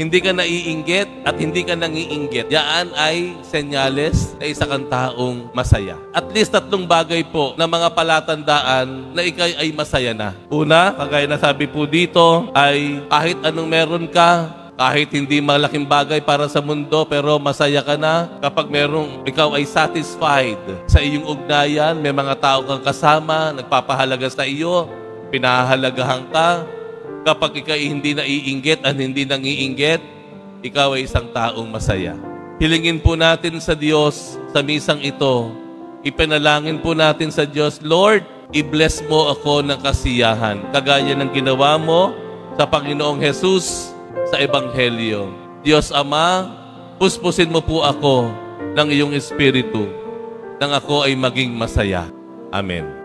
hindi ka naiinggit at hindi ka nangiinggit, yan ay senyales na isa kang taong masaya. At least 3 bagay po na mga palatandaan na ikaw ay masaya na. Una, kagaya na sabi po dito, ay kahit anong meron ka, kahit hindi malaking bagay para sa mundo, pero masaya ka na kapag ikaw ay satisfied sa iyong ugnayan, may mga tao kang kasama, nagpapahalaga sa iyo, pinahahalagahan ka. Kapag ikaw ay hindi naiinggit at hindi nangiinggit, ikaw ay isang taong masaya. Hilingin po natin sa Diyos sa misang ito. Ipanalangin po natin sa Diyos, Lord, i-bless mo ako ng kasiyahan, kagaya ng ginawa mo sa Panginoong Jesus sa Ebanghelyo. Diyos Ama, puspusin mo po ako ng iyong Espiritu nang ako ay maging masaya. Amen.